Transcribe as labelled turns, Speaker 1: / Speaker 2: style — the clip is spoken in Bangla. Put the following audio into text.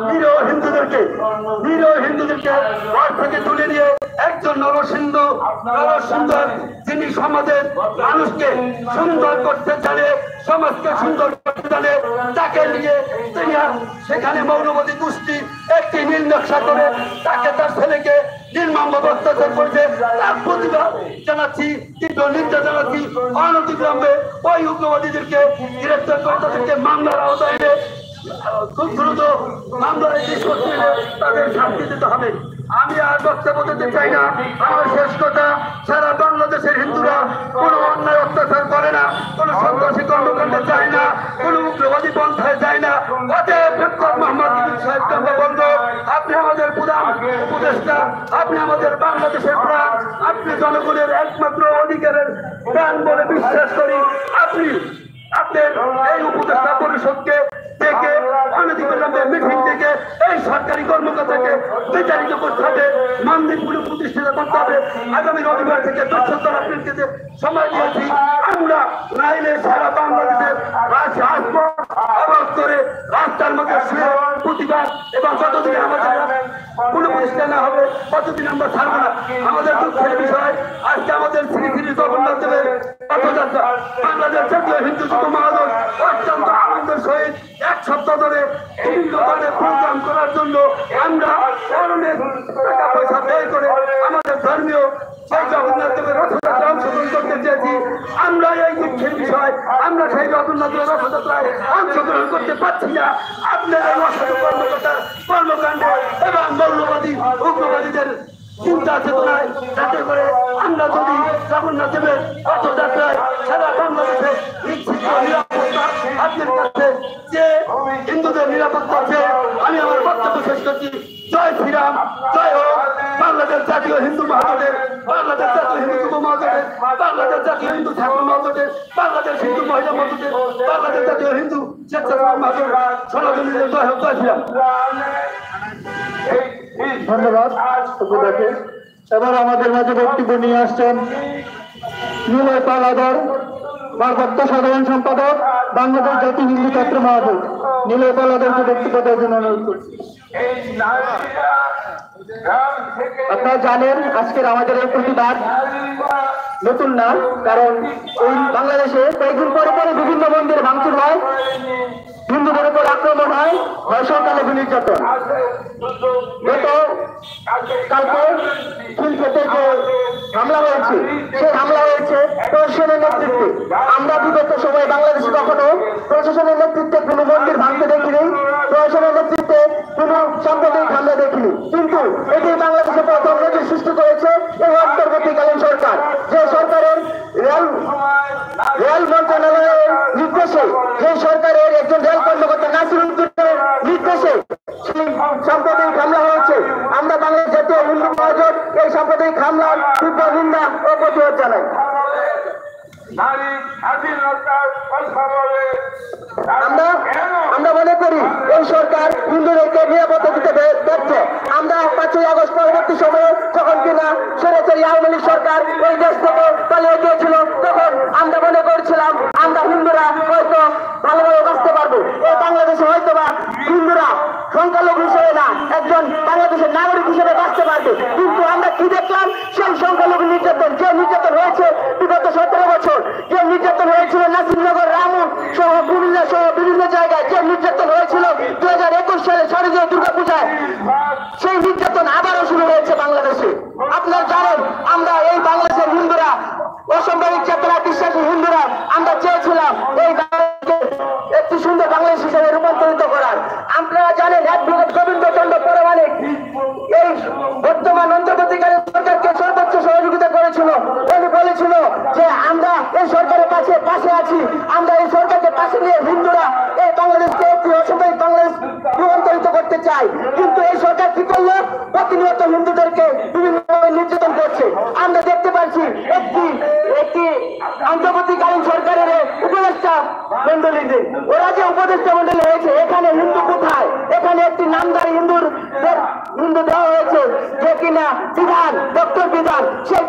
Speaker 1: নিরীহ হিন্দুদেরকে ঘর থেকে তুলে নিয়ে একজন নরসুন্দর যিনি সমাজের মানুষকে সুন্দর করতে জানে, সমাজকে সুন্দর করতে জানে, তাকে নিয়ে তিনি সেখানে মৌলবাদী গোষ্ঠী একটি নীল নকশা করে তাকে তার ছেলেকে নির্মমভাবে অত্যাচার করছে। তার প্রতিবাদ জানাচ্ছি, তীব্র নিন্দা জানাচ্ছি। অনতিবিলম্বে ওই উগ্রবাদীদেরকে গ্রেফতার করে তাদেরকে মামলার আওতায় এনে খুব দ্রুত মামলায় তাদের শাস্তি দিতে হবে। আমি আর বক্তব্য দিতে চাই না। আমার শেষ কথা, সারা বাংলাদেশের হিন্দুরা কোনো অন্যায় অত্যাচার করে না, কোনো সন্ত্রাসী কর্মকাণ্ডে যায় না, কোনো উগ্রবাদী পন্থায় যায় না। অতএব ডক্টর মোহাম্মদ ইউনূস সাহেবকে আমরা বলবো, আপনি আমাদের প্রধান উপদেষ্টা, আপনি আমাদের বাংলাদেশের প্রাণ, আপনি জনগণের একমাত্র অধিকারের প্রাণ বলে বিশ্বাস করি। আপনি আপনার এই উপদেষ্টা পরিষদকে থেকে অনতিবিলম্বে মিটিং থেকে এই সরকারি কর্মকর্তাকে বিচারিত করতে হবে, মন্দিরগুলো প্রতিষ্ঠিত করতে হবে। আগামী রবিবার থেকে ১০ এপ্রিলকে সময় দিয়েছি। আমরা নাইলে সারা বাংলাদেশের রাস্তার মধ্যে শুয়ে প্রতিবাদ এবং যতদিন আমাদের কোনো প্রতিষ্ঠা না হবে ততদিন আমরা ছাড়বো না। আমাদের দুঃখের বিষয়, আজকে আমাদের শ্রী শ্রী জগন্নাথ দেবের রথযাত্রা বাংলাদেশ জাতীয় হিন্দু যুব মহাজন অত্যন্ত আনন্দের সহিত ১ সপ্তাহ ধরে বিভিন্ন ধরনের প্রোগ্রাম করার জন্য আমরা অনেক টাকা পয়সা ব্যয় করে আমাদের ধর্মীয় সেই জগন্নাথ দেবের রথযাত্রা অংশগ্রহণ করতে চেয়েছি। আমরা এই দুঃখের বিষয়, আমরা সেই জগন্নাথ দেবের রথযাত্রায় অংশগ্রহণ করতে পারছি না। আপনার এই অসাধু কর্মকর্তার কর্মকাণ্ডে এবং মৌলবাদী উগ্রবাদীদের চিন্তা চেতনায় যাতে করে আমরা যদি জগন্নাথ দেবের রথযাত্রায় সারা বাংলাদেশে নিশ্চিত নিরাপত্তা আপনার কাছে যে হিন্দুদের নিরাপত্তা আছে, আমি আমার বক্তব্য শেষ করছি। জয় শ্রীরাম, জয় হোক বাংলাদেশ জাতীয় হিন্দু মহাজোটের, বাংলাদেশ জাতীয় হিন্দু যুব মহাজোটের, বাংলাদেশ জাতীয় হিন্দু ছাত্র মহাজোটের, বাংলাদেশ হিন্দু মহিলা মহাজোটের, বাংলাদেশ জাতীয় হিন্দু স্বেচ্ছাসেবক মহাজোট। সনাতনীদের জয় হোক, জয় শ্রীরাম।
Speaker 2: ধন্যবাদ। এবার আমাদের মাঝে বক্তব্য নিয়ে আসছেন নিলয় পাল আদর, ভারপ্রাপ্ত সাধারণ সম্পাদক, বাংলাদেশ জাতীয় হিন্দু ছাত্র মহাজোট। নিলয় পাল আদরকে বক্তব্য দেওয়ার জন্য অনুরোধ করছি। আপনারা জানেন আজকের আমাদের এই প্রতিবাদ নতুন না, কারণ এই বাংলাদেশে কয়েকদিন পরে পরে বিভিন্ন মন্দিরে ভাঙচুর হয়, হিন্দুদের উপর আক্রমণ হয়, ধর্ষণকালে নির্যাতন। গত কালকে খিলক্ষেতে যে হামলা হয়েছে, সেই হামলা হয়েছে প্রশাসনের নেতৃত্বে। আমরা বিগত সময়ে বাংলাদেশে কখনো প্রশাসনের নেতৃত্বে কোনো মন্দির ভাঙতে দেখিনি, প্রশাসনের নেতৃত্বে কোনো সাম্প্রদায়িক হামলা দেখিনি। কিন্তু এটি বাংলাদেশে প্রথম নজির সৃষ্টি করেছে এই অন্তর্বর্তীকালীন সরকার, যে সরকারের রেল মন্ত্রণালয়ের নির্দেশে, যে সরকারের একজন রেল কর্মকর্তা নাসির উদ্দিনের নির্দেশে সেই সাম্প্রদায়িক হামলা হয়েছে। আমরা বাংলাদেশ জাতীয় হিন্দু মহাজোট এই সাম্প্রদায়িক হামলার তীব্র নিন্দা ও প্রতিবাদ জানাই। আমরা মনে করি এই সরকার হিন্দুদেরকে নিরাপত্তা দিতে ব্যর্থ। আমরা ৫ই আগস্ট পরবর্তী সময়ে যখন কিনা স্বৈরাচারী আওয়ামী লীগ সরকার এই দেশ থেকে পালিয়ে গিয়েছিল, তখন আমরা মনে করছিলাম আমরা হিন্দুরা হয়তো ভালোভাবে বাঁচতে পারবো, এই বাংলাদেশে হয়তো বা হিন্দুরা সংখ্যালঘু হিসেবে না, একজন বাংলাদেশের নাগরিক হিসেবে বাঁচতে পারবে। কিন্তু আমরা কি দেখলাম, সেই সংখ্যালঘু নির্যাতন, যে নির্যাতন হয়েছে বিগত ১৭ বছর, যে নির্যাতন হয়েছিল নাসিরনগর, রামু সহ কুমিল্লা সহ বিভিন্ন জায়গায়, যে নির্যাতন হয়েছিল ২০২১ সালে শারদীয় দুর্গাপূজায়, সেই নির্যাতন আবারও শুরু হয়েছে বাংলাদেশে। আপনারা জানেন আমরা এই বাংলাদেশের হিন্দুরা, অসামরিক চেতনা বিশ্বাসী হিন্দুরা, আমরা চেয়েছিলাম এই একটি সুন্দর বাংলাদেশ হিসেবে রূপান্তরিত করার। আপনারা জানেন অ্যাডভোকেট গোবিন্দচন্দ্র পরমাণিক এই বর্তমান অন্তর্বর্তীকালীন সরকারকে সর্বোচ্চ সহযোগিতা করেছিল। উনি বলেছিল যে আমরা এই সরকারের পাশে আছি, আমরা এই সরকারকে পাশে নিয়ে হিন্দুরা এই বাংলাদেশকে একটি অসামরিক বাংলাদেশ রূপান্তরিত করতে চাই। কিন্তু এই সরকার কি করলো, প্রতিনিয়ত হিন্দুদেরকে বিভিন্নভাবে নির্যাতন করছে। আমরা দেখতে পাচ্ছি একটি অন্তর্বর্তীকালীন সরকারের উপদেষ্টা মন্ডলীদের, ওরা যে উপদেষ্টা মন্ডলী হয়েছে, এখানে হিন্দু কোথায়? এখানে একটি নামদারি হিন্দু দেওয়া হয়েছে, যে কিনা বিধান, ডক্টর বিধান, সেই